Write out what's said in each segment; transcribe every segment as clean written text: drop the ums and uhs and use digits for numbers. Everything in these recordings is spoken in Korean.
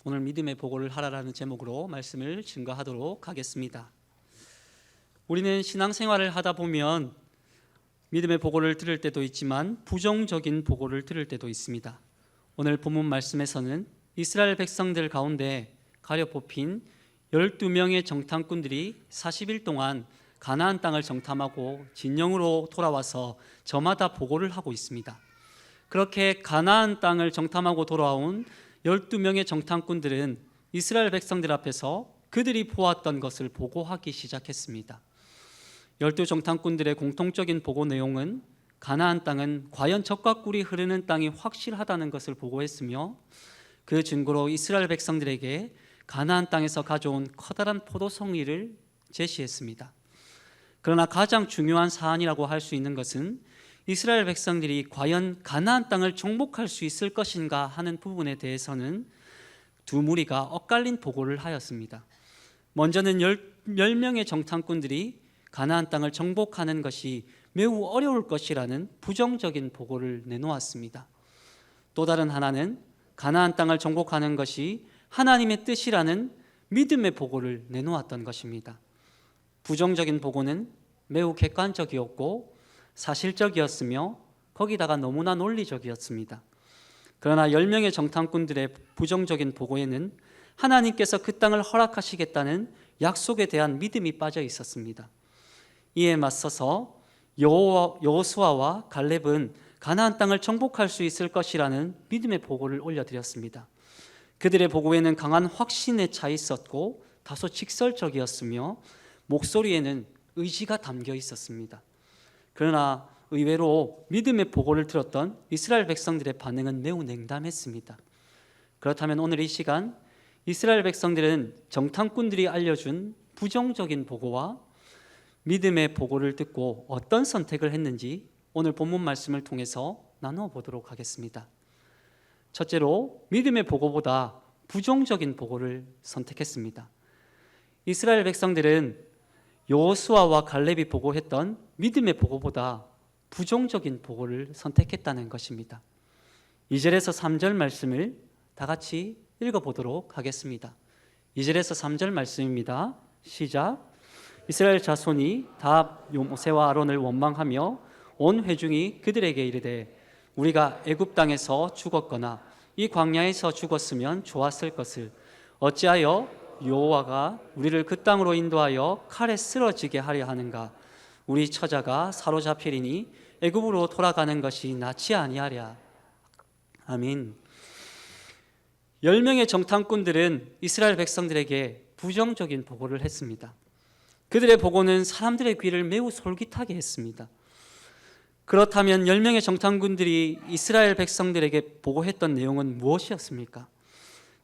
오늘 믿음의 보고를 하라라는 제목으로 말씀을 증거하도록 하겠습니다. 우리는 신앙생활을 하다 보면 믿음의 보고를 들을 때도 있지만 부정적인 보고를 들을 때도 있습니다. 오늘 본문 말씀에서는 이스라엘 백성들 가운데 가려 뽑힌 12명의 정탐꾼들이 40일 동안 가나안 땅을 정탐하고 진영으로 돌아와서 저마다 보고를 하고 있습니다. 그렇게 가나안 땅을 정탐하고 돌아온 12명의 정탐꾼들은 이스라엘 백성들 앞에서 그들이 보았던 것을 보고하기 시작했습니다. 12 정탐꾼들의 공통적인 보고 내용은 가나안 땅은 과연 젖과 꿀이 흐르는 땅이 확실하다는 것을 보고했으며, 그 증거로 이스라엘 백성들에게 가나안 땅에서 가져온 커다란 포도송이를 제시했습니다. 그러나 가장 중요한 사안이라고 할 수 있는 것은 이스라엘 백성들이 과연 가나안 땅을 정복할 수 있을 것인가 하는 부분에 대해서는 두 무리가 엇갈린 보고를 하였습니다. 먼저는 10명의 정탐꾼들이 가나안 땅을 정복하는 것이 매우 어려울 것이라는 부정적인 보고를 내놓았습니다. 또 다른 하나는 가나안 땅을 정복하는 것이 하나님의 뜻이라는 믿음의 보고를 내놓았던 것입니다. 부정적인 보고는 매우 객관적이었고 사실적이었으며 거기다가 너무나 논리적이었습니다. 그러나 10명의 정탐꾼들의 부정적인 보고에는 하나님께서 그 땅을 허락하시겠다는 약속에 대한 믿음이 빠져 있었습니다. 이에 맞서서 여호수아와 갈렙은 가나안 땅을 정복할 수 있을 것이라는 믿음의 보고를 올려드렸습니다. 그들의 보고에는 강한 확신에 차 있었고 다소 직설적이었으며 목소리에는 의지가 담겨 있었습니다. 그러나 의외로 믿음의 보고를 들었던 이스라엘 백성들의 반응은 매우 냉담했습니다. 그렇다면 오늘 이 시간 이스라엘 백성들은 정탐꾼들이 알려준 부정적인 보고와 믿음의 보고를 듣고 어떤 선택을 했는지 오늘 본문 말씀을 통해서 나누어 보도록 하겠습니다. 첫째로 믿음의 보고보다 부정적인 보고를 선택했습니다. 이스라엘 백성들은 여호수아와 갈렙이 보고했던 믿음의 보고보다 부정적인 보고를 선택했다는 것입니다. 2절에서 3절 말씀을 다 같이 읽어보도록 하겠습니다. 2절에서 3절 말씀입니다. 시작. 이스라엘 자손이 다 모세와 아론을 원망하며 온 회중이 그들에게 이르되 우리가 애굽 땅에서 죽었거나 이 광야에서 죽었으면 좋았을 것을 어찌하여 여호와가 우리를 그 땅으로 인도하여 칼에 쓰러지게 하려 하는가? 우리 처자가 사로잡히리니 애굽으로 돌아가는 것이 낫지 아니하랴. 아멘. 10명의 정탐꾼들은 이스라엘 백성들에게 부정적인 보고를 했습니다. 그들의 보고는 사람들의 귀를 매우 솔깃하게 했습니다. 그렇다면 10명의 정탐꾼들이 이스라엘 백성들에게 보고했던 내용은 무엇이었습니까?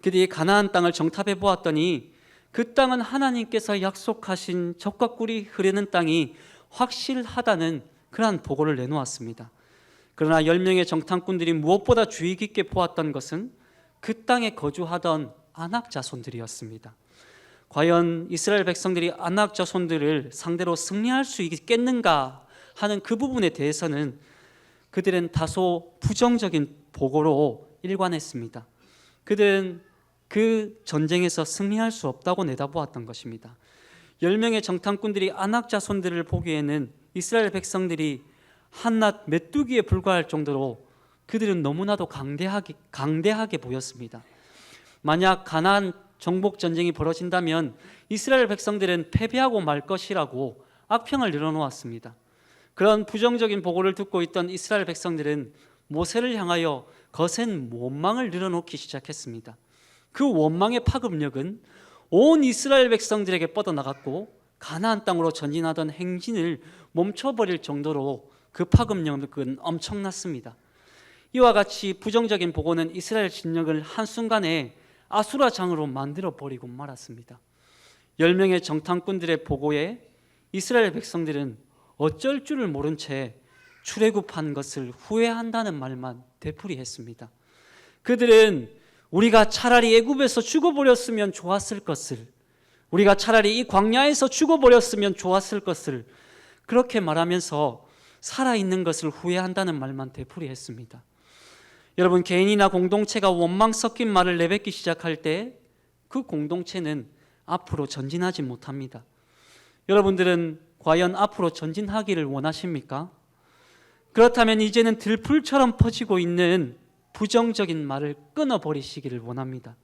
그들이 가나안 땅을 정탐해 보았더니 그 땅은 하나님께서 약속하신 젖과 꿀이 흐르는 땅이 확실하다는 그러한 보고를 내놓았습니다. 그러나 10명의 정탐꾼들이 무엇보다 주의 깊게 보았던 것은 그 땅에 거주하던 아낙 자손들이었습니다. 과연 이스라엘 백성들이 아낙 자손들을 상대로 승리할 수 있겠는가 하는 그 부분에 대해서는 그들은 다소 부정적인 보고로 일관했습니다. 그들은 그 전쟁에서 승리할 수 없다고 내다보았던 것입니다. 10명의 정탐꾼들이 아낙 자손들을 보기에는 이스라엘 백성들이 한낱 메뚜기에 불과할 정도로 그들은 너무나도 강대하게 보였습니다. 만약 가나안 정복 전쟁이 벌어진다면 이스라엘 백성들은 패배하고 말 것이라고 악평을 늘어놓았습니다. 그런 부정적인 보고를 듣고 있던 이스라엘 백성들은 모세를 향하여 거센 원망을 늘어놓기 시작했습니다. 그 원망의 파급력은 온 이스라엘 백성들에게 뻗어나갔고 가나안 땅으로 전진하던 행진을 멈춰버릴 정도로 그 파급력은 엄청났습니다. 이와 같이 부정적인 보고는 이스라엘 진영을 한순간에 아수라장으로 만들어버리고 말았습니다. 10명의 정탐꾼들의 보고에 이스라엘 백성들은 어쩔 줄을 모른 채 출애굽한 것을 후회한다는 말만 되풀이했습니다. 그들은 우리가 차라리 애굽에서 죽어버렸으면 좋았을 것을, 우리가 차라리 이 광야에서 죽어버렸으면 좋았을 것을 그렇게 말하면서 살아있는 것을 후회한다는 말만 되풀이했습니다. 여러분, 개인이나 공동체가 원망 섞인 말을 내뱉기 시작할 때 그 공동체는 앞으로 전진하지 못합니다. 여러분들은 과연 앞으로 전진하기를 원하십니까? 그렇다면 이제는 들풀처럼 퍼지고 있는 부정적인 말을 끊어버리시기를 원합니다.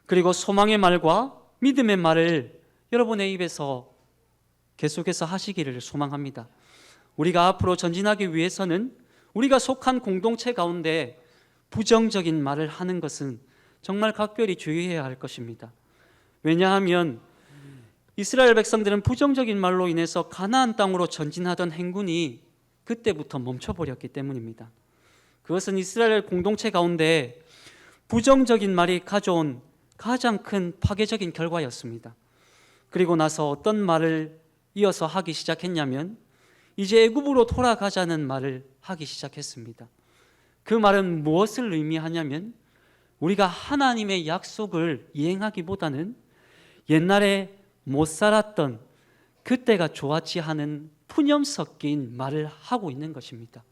그리고 소망의 말과 믿음의 말을 여러분의 입에서 계속해서 하시기를 소망합니다. 우리가 앞으로 전진하기 위해서는 우리가 속한 공동체 가운데 부정적인 말을 하는 것은 정말 각별히 주의해야 할 것입니다. 왜냐하면 이스라엘 백성들은 부정적인 말로 인해서 가나안 땅으로 전진하던 행군이 그때부터 멈춰버렸기 때문입니다. 그것은 이스라엘 공동체 가운데 부정적인 말이 가져온 가장 큰 파괴적인 결과였습니다. 그리고 나서 어떤 말을 이어서 하기 시작했냐면 이제 애굽으로 돌아가자는 말을 하기 시작했습니다. 그 말은 무엇을 의미하냐면 우리가 하나님의 약속을 이행하기보다는 옛날에 못 살았던 그때가 좋았지 하는 푸념 섞인 말을 하고 있는 것입니다.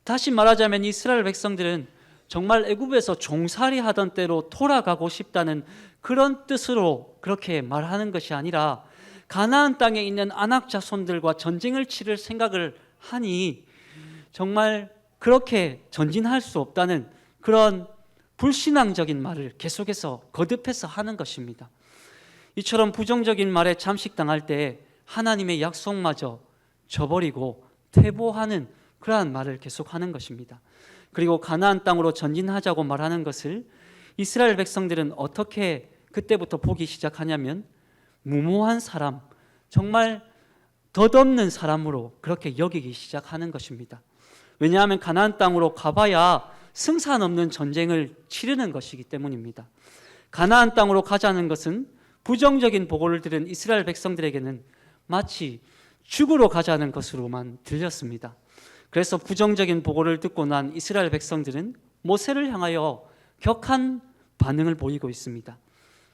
다시 말하자면 이스라엘 백성들은 정말 애굽에서 종살이 하던 때로 돌아가고 싶다는 그런 뜻으로 그렇게 말하는 것이 아니라 가나안 땅에 있는 아낙 자손들과 전쟁을 치를 생각을 하니 정말 그렇게 전진할 수 없다는 그런 불신앙적인 말을 계속해서 거듭해서 하는 것입니다. 이처럼 부정적인 말에 잠식당할 때 하나님의 약속마저 저버리고 퇴보하는 그러한 말을 계속하는 것입니다. 그리고 가나안 땅으로 전진하자고 말하는 것을 이스라엘 백성들은 어떻게 그때부터 보기 시작하냐면 무모한 사람, 정말 덧없는 사람으로 그렇게 여기기 시작하는 것입니다. 왜냐하면 가나안 땅으로 가봐야 승산 없는 전쟁을 치르는 것이기 때문입니다. 가나안 땅으로 가자는 것은 부정적인 보고를 들은 이스라엘 백성들에게는 마치 죽으러 가자는 것으로만 들렸습니다. 그래서 부정적인 보고를 듣고 난 이스라엘 백성들은 모세를 향하여 격한 반응을 보이고 있습니다.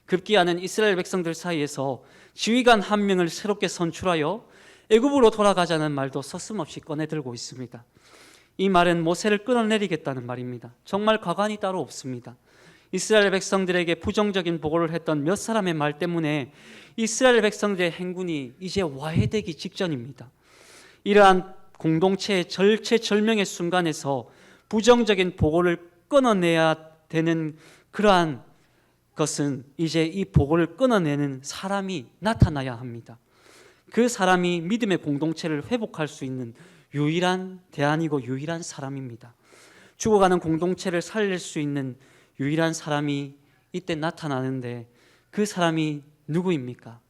급기야는 이스라엘 백성들 사이에서 지휘관 한 명을 새롭게 선출하여 애굽으로 돌아가자는 말도 서슴없이 꺼내들고 있습니다. 이 말은 모세를 끌어내리겠다는 말입니다. 정말 가관이 따로 없습니다. 이스라엘 백성들에게 부정적인 보고를 했던 몇 사람의 말 때문에 이스라엘 백성들의 행군이 이제 와해되기 직전입니다. 이러한 공동체의 절체절명의 순간에서 부정적인 보고를 끊어내야 되는 그러한 것은 이제 이 보고를 끊어내는 사람이 나타나야 합니다. 그 사람이 믿음의 공동체를 회복할 수 있는 유일한 대안이고 유일한 사람입니다. 죽어가는 공동체를 살릴 수 있는 유일한 사람이 이때 나타나는데 그 사람이 누구입니까?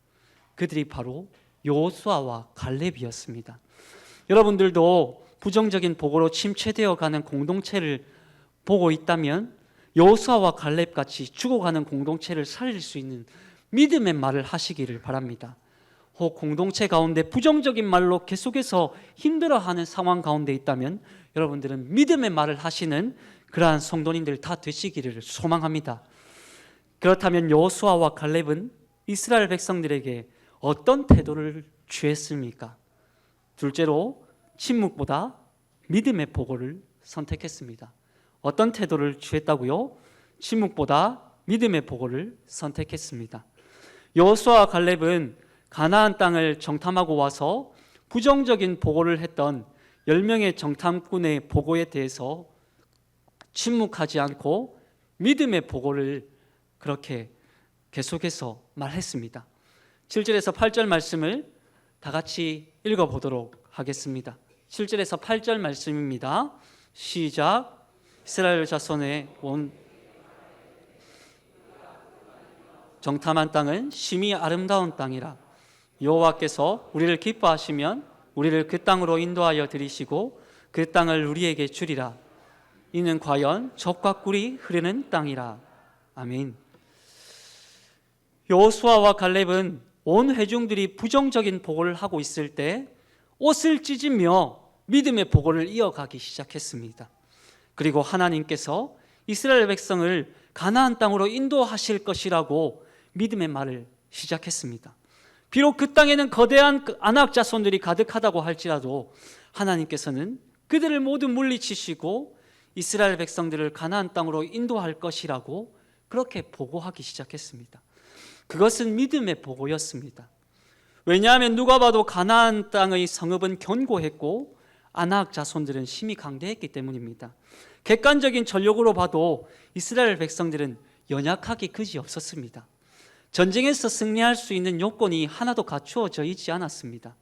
그들이 바로 여호수아와 갈렙이었습니다. 여러분들도 부정적인 보고로 침체되어 가는 공동체를 보고 있다면 여호수아와 갈렙같이 죽어가는 공동체를 살릴 수 있는 믿음의 말을 하시기를 바랍니다. 혹 공동체 가운데 부정적인 말로 계속해서 힘들어하는 상황 가운데 있다면 여러분들은 믿음의 말을 하시는 그러한 성도님들 다 되시기를 소망합니다. 그렇다면 여호수아와 갈렙은 이스라엘 백성들에게 어떤 태도를 취했습니까? 둘째로 침묵보다 믿음의 보고를 선택했습니다. 어떤 태도를 취했다고요? 침묵보다 믿음의 보고를 선택했습니다. 여호수아와 갈렙은 가나안 땅을 정탐하고 와서 부정적인 보고를 했던 10명의 정탐꾼의 보고에 대해서 침묵하지 않고 믿음의 보고를 그렇게 계속해서 말했습니다. 7절에서 8절 말씀을 다 같이 읽어보도록 하겠습니다. 7절에서 8절 말씀입니다. 시작. 이스라엘 자손의 온 정탐한 땅은 심히 아름다운 땅이라. 여호와께서 우리를 기뻐하시면 우리를 그 땅으로 인도하여 들이시고 그 땅을 우리에게 주리라. 이는 과연 젖과 꿀이 흐르는 땅이라. 아멘. 여호수아와 갈렙은 온 회중들이 부정적인 보고를 하고 있을 때 옷을 찢으며 믿음의 보고를 이어가기 시작했습니다. 그리고 하나님께서 이스라엘 백성을 가나안 땅으로 인도하실 것이라고 믿음의 말을 시작했습니다. 비록 그 땅에는 거대한 아낙 자손들이 가득하다고 할지라도 하나님께서는 그들을 모두 물리치시고 이스라엘 백성들을 가나안 땅으로 인도할 것이라고 그렇게 보고하기 시작했습니다. 그것은 믿음의 보고였습니다. 왜냐하면 누가 봐도 가나안 땅의 성읍은 견고했고 아낙 자손들은 힘이 강대했기 때문입니다. 객관적인 전력으로 봐도 이스라엘 백성들은 연약하기 그지없었습니다. 전쟁에서 승리할 수 있는 요건이 하나도 갖추어져 있지 않았습니다.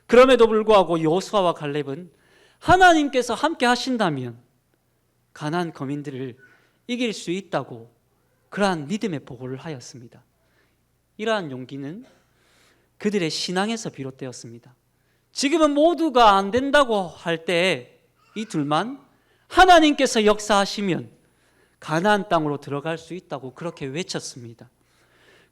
그럼에도 불구하고 여호수아와 갈렙은 하나님께서 함께 하신다면 가나안 거민들을 이길 수 있다고 그러한 믿음의 보고를 하였습니다. 이러한 용기는 그들의 신앙에서 비롯되었습니다. 지금은 모두가 안 된다고 할 때 이 둘만 하나님께서 역사하시면 가나안 땅으로 들어갈 수 있다고 그렇게 외쳤습니다.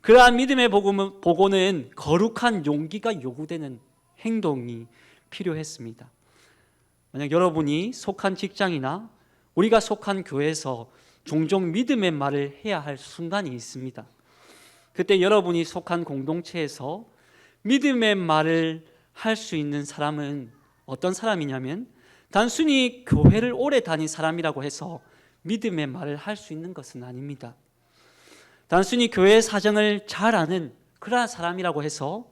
그러한 믿음의 보고는 거룩한 용기가 요구되는 행동이 필요했습니다. 만약 여러분이 속한 직장이나 우리가 속한 교회에서 종종 믿음의 말을 해야 할 순간이 있습니다. 그때 여러분이 속한 공동체에서 믿음의 말을 할 수 있는 사람은 어떤 사람이냐면 단순히 교회를 오래 다닌 사람이라고 해서 믿음의 말을 할 수 있는 것은 아닙니다. 단순히 교회의 사정을 잘 아는 그러한 사람이라고 해서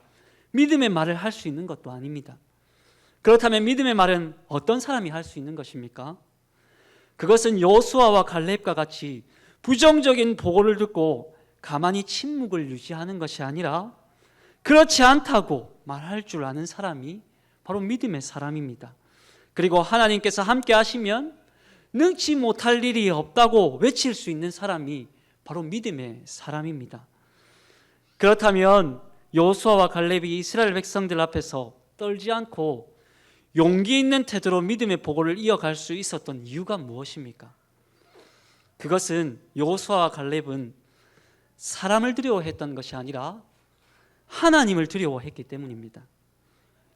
믿음의 말을 할 수 있는 것도 아닙니다. 그렇다면 믿음의 말은 어떤 사람이 할 수 있는 것입니까? 그것은 여호수아와 갈렙과 같이 부정적인 보고를 듣고 가만히 침묵을 유지하는 것이 아니라 그렇지 않다고 말할 줄 아는 사람이 바로 믿음의 사람입니다. 그리고 하나님께서 함께 하시면 능치 못할 일이 없다고 외칠 수 있는 사람이 바로 믿음의 사람입니다. 그렇다면 여호수아와 갈렙이 이스라엘 백성들 앞에서 떨지 않고 용기 있는 태도로 믿음의 보고를 이어갈 수 있었던 이유가 무엇입니까? 그것은 여호수아와 갈렙은 사람을 두려워했던 것이 아니라 하나님을 두려워했기 때문입니다.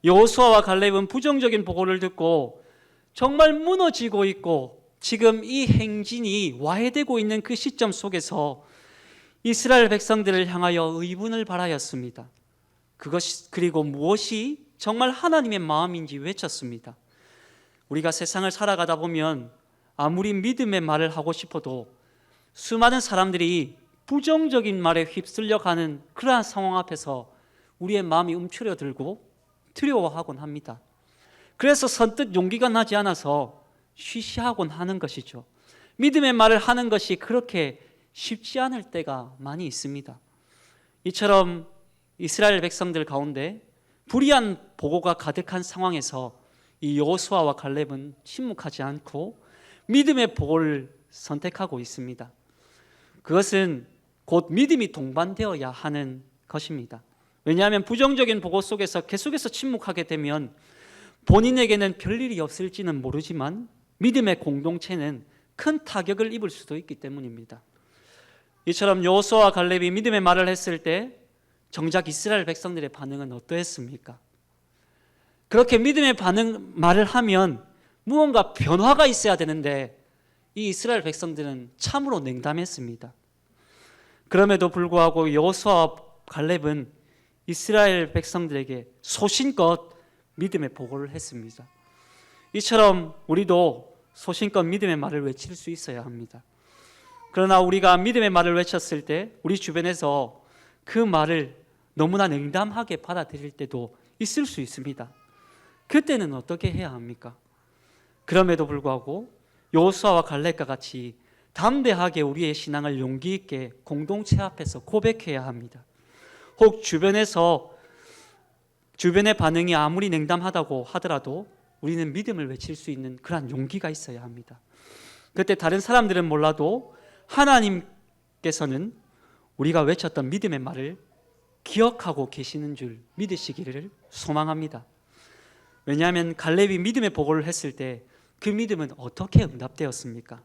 여호수아와 갈렙은 부정적인 보고를 듣고 정말 무너지고 있고 지금 이 행진이 와해되고 있는 그 시점 속에서 이스라엘 백성들을 향하여 의분을 발하였습니다. 그리고 무엇이 정말 하나님의 마음인지 외쳤습니다. 우리가 세상을 살아가다 보면 아무리 믿음의 말을 하고 싶어도 수많은 사람들이 부정적인 말에 휩쓸려 가는 그러한 상황 앞에서 우리의 마음이 움츠려들고 두려워하곤 합니다. 그래서 선뜻 용기가 나지 않아서 쉬쉬하곤 하는 것이죠. 믿음의 말을 하는 것이 그렇게 쉽지 않을 때가 많이 있습니다. 이처럼 이스라엘 백성들 가운데 불의한 보고가 가득한 상황에서 이 여호수아와 갈렙은 침묵하지 않고 믿음의 보고를 선택하고 있습니다. 그것은 곧 믿음이 동반되어야 하는 것입니다. 왜냐하면 부정적인 보고 속에서 계속해서 침묵하게 되면 본인에게는 별일이 없을지는 모르지만 믿음의 공동체는 큰 타격을 입을 수도 있기 때문입니다. 이처럼 여호수아와 갈렙이 믿음의 말을 했을 때 정작 이스라엘 백성들의 반응은 어떠했습니까? 그렇게 믿음의 말을 하면 무언가 변화가 있어야 되는데 이 이스라엘 백성들은 참으로 냉담했습니다. 그럼에도 불구하고 여호수아와 갈렙은 이스라엘 백성들에게 소신껏 믿음의 보고를 했습니다. 이처럼 우리도 소신껏 믿음의 말을 외칠 수 있어야 합니다. 그러나 우리가 믿음의 말을 외쳤을 때 우리 주변에서 그 말을 너무나 냉담하게 받아들일 때도 있을 수 있습니다. 그때는 어떻게 해야 합니까? 그럼에도 불구하고 여호수아와 갈렙과 같이 담대하게 우리의 신앙을 용기 있게 공동체 앞에서 고백해야 합니다. 혹 주변의 반응이 아무리 냉담하다고 하더라도 우리는 믿음을 외칠 수 있는 그러한 용기가 있어야 합니다. 그때 다른 사람들은 몰라도 하나님께서는 우리가 외쳤던 믿음의 말을 기억하고 계시는 줄 믿으시기를 소망합니다. 왜냐하면 갈렙이 믿음의 보고를 했을 때 그 믿음은 어떻게 응답되었습니까?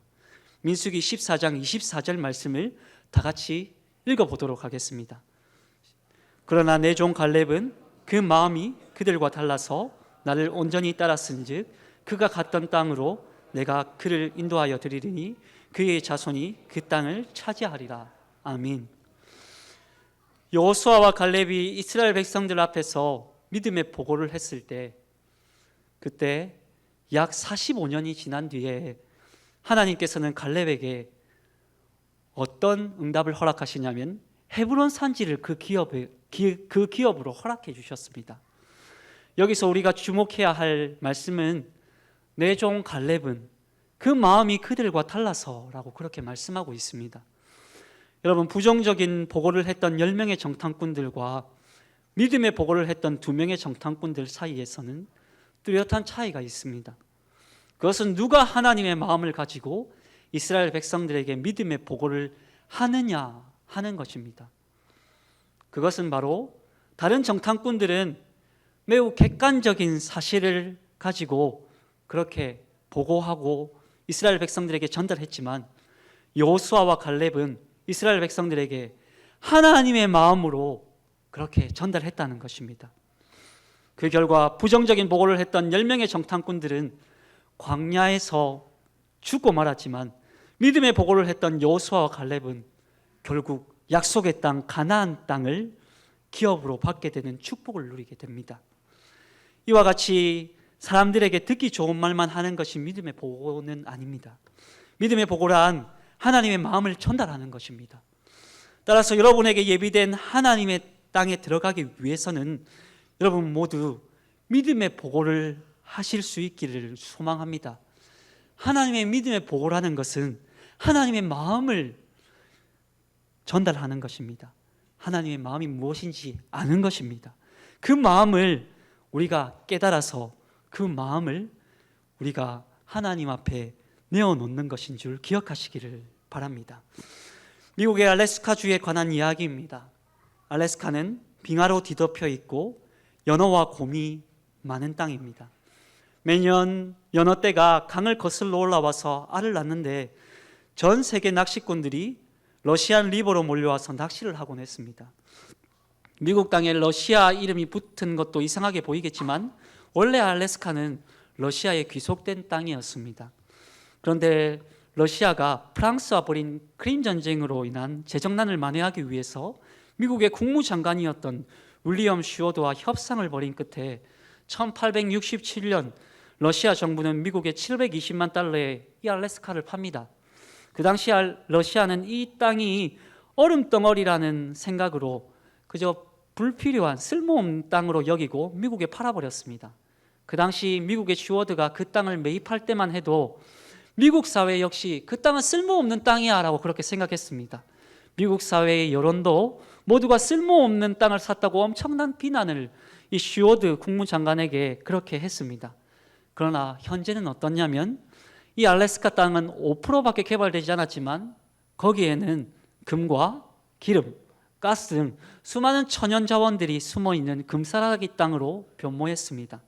민수기 14장 24절 말씀을 다 같이 읽어보도록 하겠습니다. 그러나 내 종 갈렙은 그 마음이 그들과 달라서 나를 온전히 따랐은즉 그가 갔던 땅으로 내가 그를 인도하여 드리리니 그의 자손이 그 땅을 차지하리라. 아멘. 여호수아와 갈렙이 이스라엘 백성들 앞에서 믿음의 보고를 했을 때 그때 약 45년이 지난 뒤에 하나님께서는 갈렙에게 어떤 응답을 허락하시냐면 헤브론 산지를 그 기업으로 허락해 주셨습니다. 여기서 우리가 주목해야 할 말씀은 내 종 갈렙은 그 마음이 그들과 달라서라고 그렇게 말씀하고 있습니다. 여러분, 부정적인 보고를 했던 10명의 정탐꾼들과 믿음의 보고를 했던 2명의 정탐꾼들 사이에서는 뚜렷한 차이가 있습니다. 그것은 누가 하나님의 마음을 가지고 이스라엘 백성들에게 믿음의 보고를 하느냐 하는 것입니다. 그것은 바로 다른 정탐꾼들은 매우 객관적인 사실을 가지고 그렇게 보고하고 이스라엘 백성들에게 전달했지만 여호수아와 갈렙은 이스라엘 백성들에게 하나님의 마음으로 그렇게 전달했다는 것입니다. 그 결과 부정적인 보고를 했던 10명의 정탐꾼들은 광야에서 죽고 말았지만 믿음의 보고를 했던 여호수아와 갈렙은 결국 약속의 땅 가나안 땅을 기업으로 받게 되는 축복을 누리게 됩니다. 이와 같이 사람들에게 듣기 좋은 말만 하는 것이 믿음의 보고는 아닙니다. 믿음의 보고란 하나님의 마음을 전달하는 것입니다. 따라서 여러분에게 예비된 하나님의 땅에 들어가기 위해서는 여러분 모두 믿음의 보고를 하실 수 있기를 소망합니다. 하나님의 믿음의 보고라는 것은 하나님의 마음을 전달하는 것입니다. 하나님의 마음이 무엇인지 아는 것입니다. 그 마음을 우리가 깨달아서 그 마음을 우리가 하나님 앞에 내어놓는 것인 줄 기억하시기를 바랍니다. 미국의 알래스카주에 관한 이야기입니다. 알래스카는 빙하로 뒤덮여 있고 연어와 곰이 많은 땅입니다. 매년 연어떼가 강을 거슬러 올라와서 알을 낳는데 전 세계 낚시꾼들이 러시안 리버로 몰려와서 낚시를 하곤 했습니다. 미국 땅에 러시아 이름이 붙은 것도 이상하게 보이겠지만 원래 알래스카는 러시아에 귀속된 땅이었습니다. 그런데 러시아가 프랑스와 벌인 크림 전쟁으로 인한 재정난을 만회하기 위해서 미국의 국무장관이었던 윌리엄 슈어드와 협상을 벌인 끝에 1867년 러시아 정부는 미국에 720만 달러에 이 알래스카를 팝니다. 그 당시 러시아는 이 땅이 얼음덩어리라는 생각으로 그저 불필요한 쓸모없는 땅으로 여기고 미국에 팔아버렸습니다. 그 당시 미국의 슈어드가 그 땅을 매입할 때만 해도 미국 사회 역시 그 땅은 쓸모없는 땅이야 라고 그렇게 생각했습니다. 미국 사회의 여론도 모두가 쓸모없는 땅을 샀다고 엄청난 비난을 이 슈어드 국무장관에게 그렇게 했습니다. 그러나 현재는 어떠냐면 이 알래스카 땅은 5%밖에 개발되지 않았지만 거기에는 금과 기름, 가스 등 수많은 천연 자원들이 숨어있는 금사라기 땅으로 변모했습니다.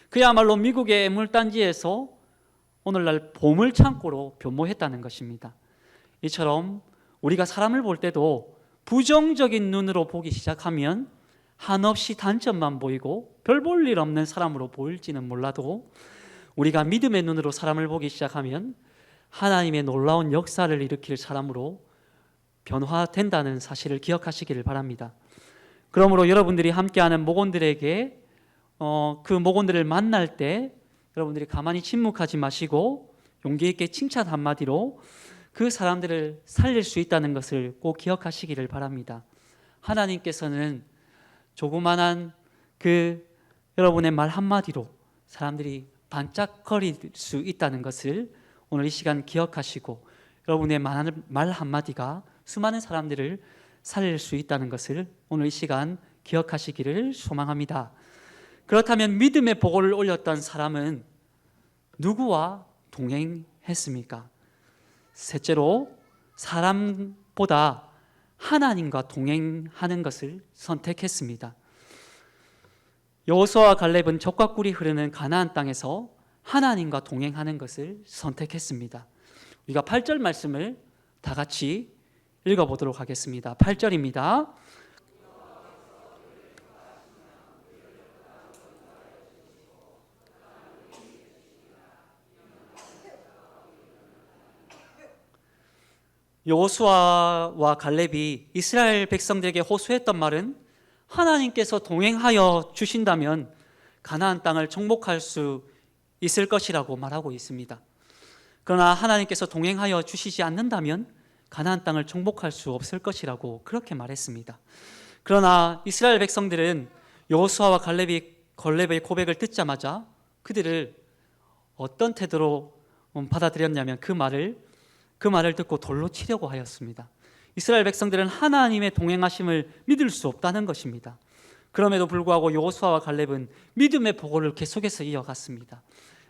그야말로 미국의 애물단지에서 오늘날 보물창고로 변모했다는 것입니다. 이처럼 우리가 사람을 볼 때도 부정적인 눈으로 보기 시작하면 한없이 단점만 보이고 별 볼 일 없는 사람으로 보일지는 몰라도 우리가 믿음의 눈으로 사람을 보기 시작하면 하나님의 놀라운 역사를 일으킬 사람으로 변화된다는 사실을 기억하시기를 바랍니다. 그러므로 여러분들이 함께하는 목원들에게 그 목원들을 만날 때 여러분들이 가만히 침묵하지 마시고 용기 있게 칭찬 한마디로 그 사람들을 살릴 수 있다는 것을 꼭 기억하시기를 바랍니다. 하나님께서는 조그만한 그 여러분의 말 한마디로 사람들이 반짝거릴 수 있다는 것을 오늘 이 시간 기억하시고 여러분의 말 한마디가 수많은 사람들을 살릴 수 있다는 것을 오늘 이 시간 기억하시기를 소망합니다. 그렇다면 믿음의 보고를 올렸던 사람은 누구와 동행했습니까? 셋째로 사람보다 하나님과 동행하는 것을 선택했습니다. 여호수아와 갈렙은 젖과 꿀이 흐르는 가나안 땅에서 하나님과 동행하는 것을 선택했습니다. 우리가 8절 말씀을 다 같이 읽어보도록 하겠습니다. 8절입니다. 여호수아와 갈렙이 이스라엘 백성들에게 호소했던 말은 하나님께서 동행하여 주신다면 가나안 땅을 정복할 수 있을 것이라고 말하고 있습니다. 그러나 하나님께서 동행하여 주시지 않는다면 가나안 땅을 정복할 수 없을 것이라고 그렇게 말했습니다. 그러나 이스라엘 백성들은 여호수아와 갈렙의 고백을 듣자마자 그들을 어떤 태도로 받아들였냐면 그 말을 듣고 돌로 치려고 하였습니다. 이스라엘 백성들은 하나님의 동행하심을 믿을 수 없다는 것입니다. 그럼에도 불구하고 여호수아와 갈렙은 믿음의 보고를 계속해서 이어갔습니다.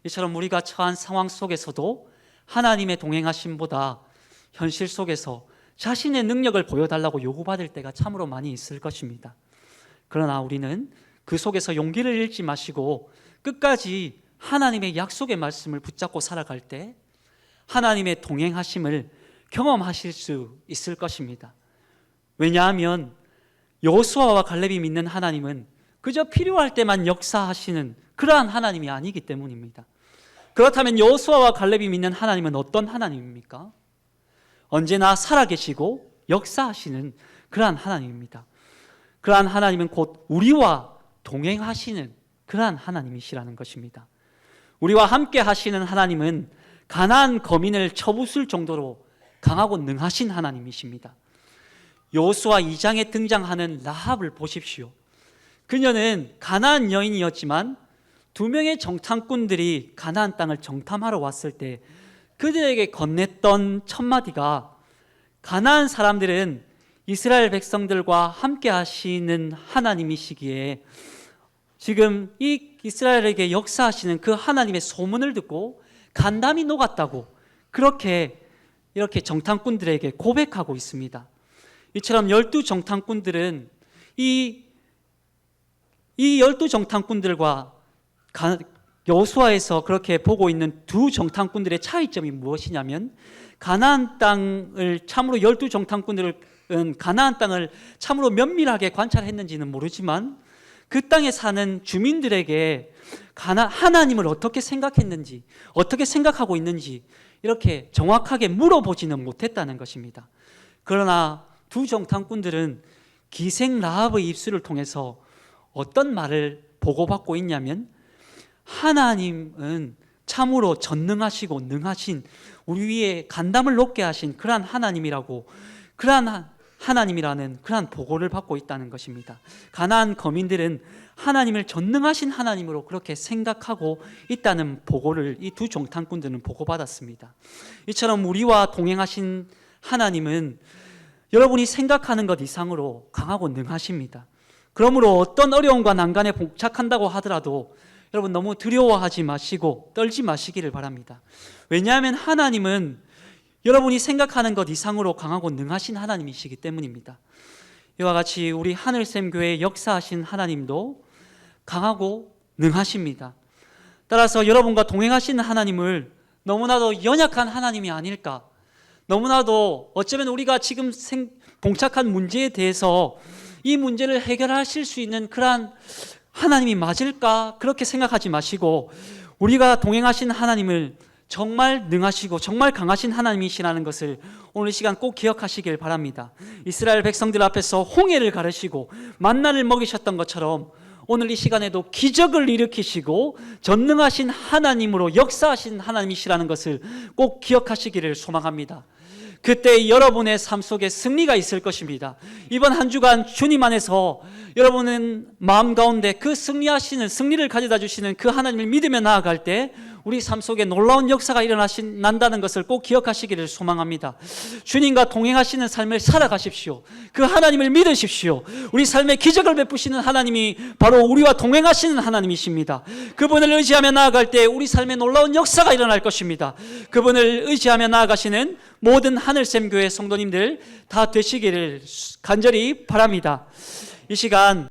이처럼 우리가 처한 상황 속에서도 하나님의 동행하심보다 현실 속에서 자신의 능력을 보여달라고 요구받을 때가 참으로 많이 있을 것입니다. 그러나 우리는 그 속에서 용기를 잃지 마시고 끝까지 하나님의 약속의 말씀을 붙잡고 살아갈 때 하나님의 동행하심을 경험하실 수 있을 것입니다. 왜냐하면 여호수아와 갈렙이 믿는 하나님은 그저 필요할 때만 역사하시는 그러한 하나님이 아니기 때문입니다. 그렇다면 여호수아와 갈렙이 믿는 하나님은 어떤 하나님입니까? 언제나 살아계시고 역사하시는 그러한 하나님입니다. 그러한 하나님은 곧 우리와 동행하시는 그러한 하나님이시라는 것입니다. 우리와 함께 하시는 하나님은 가나안 거민을 쳐부술 정도로 강하고 능하신 하나님이십니다. 여호수아 2장에 등장하는 라합을 보십시오. 그녀는 가나안 여인이었지만 2명의 정탐꾼들이 가나안 땅을 정탐하러 왔을 때 그들에게 건넸던 첫 마디가 가나안 사람들은 이스라엘 백성들과 함께 하시는 하나님이시기에 지금 이 이스라엘에게 역사하시는 그 하나님의 소문을 듣고 간담이 녹았다고 이렇게 정탐꾼들에게 고백하고 있습니다. 이처럼 12 정탐꾼들은 이 12 정탐꾼들과 여호수아에서 그렇게 보고 있는 두 정탐꾼들의 차이점이 무엇이냐면 가나안 땅을 참으로 12 정탐꾼들은 가나안 땅을 참으로 면밀하게 관찰했는지는 모르지만 그 땅에 사는 주민들에게 하나님을 어떻게 생각했는지, 어떻게 생각하고 있는지 이렇게 정확하게 물어보지는 못했다는 것입니다. 그러나 두 정탐꾼들은 기생 라합의 입술을 통해서 어떤 말을 보고받고 있냐면 하나님은 참으로 전능하시고 능하신 우리 위에 간담을 높게 하신 그러한 하나님이라고 그러한 하나님이라는 그러한 보고를 받고 있다는 것입니다. 가나안 거민들은 하나님을 전능하신 하나님으로 그렇게 생각하고 있다는 보고를 이 두 정탐꾼들은 보고받았습니다. 이처럼 우리와 동행하신 하나님은 여러분이 생각하는 것 이상으로 강하고 능하십니다. 그러므로 어떤 어려움과 난간에 봉착한다고 하더라도 여러분 너무 두려워하지 마시고 떨지 마시기를 바랍니다. 왜냐하면 하나님은 여러분이 생각하는 것 이상으로 강하고 능하신 하나님이시기 때문입니다. 이와 같이 우리 하늘샘교회에 역사하신 하나님도 강하고 능하십니다. 따라서 여러분과 동행하시는 하나님을 너무나도 연약한 하나님이 아닐까, 너무나도 어쩌면 우리가 지금 봉착한 문제에 대해서 이 문제를 해결하실 수 있는 그러한 하나님이 맞을까 그렇게 생각하지 마시고 우리가 동행하신 하나님을 정말 능하시고 정말 강하신 하나님이시라는 것을 오늘 이 시간 꼭 기억하시길 바랍니다. 이스라엘 백성들 앞에서 홍해를 가르시고 만나를 먹이셨던 것처럼 오늘 이 시간에도 기적을 일으키시고 전능하신 하나님으로 역사하신 하나님이시라는 것을 꼭 기억하시기를 소망합니다. 그때 여러분의 삶 속에 승리가 있을 것입니다. 이번 한 주간 주님 안에서 여러분은 마음 가운데 그 승리를 가져다 주시는 그 하나님을 믿으며 나아갈 때 우리 삶 속에 놀라운 역사가 난다는 것을 꼭 기억하시기를 소망합니다. 주님과 동행하시는 삶을 살아가십시오. 그 하나님을 믿으십시오. 우리 삶에 기적을 베푸시는 하나님이 바로 우리와 동행하시는 하나님이십니다. 그분을 의지하며 나아갈 때 우리 삶에 놀라운 역사가 일어날 것입니다. 그분을 의지하며 나아가시는 모든 하늘샘교회 성도님들 다 되시기를 간절히 바랍니다. 이 시간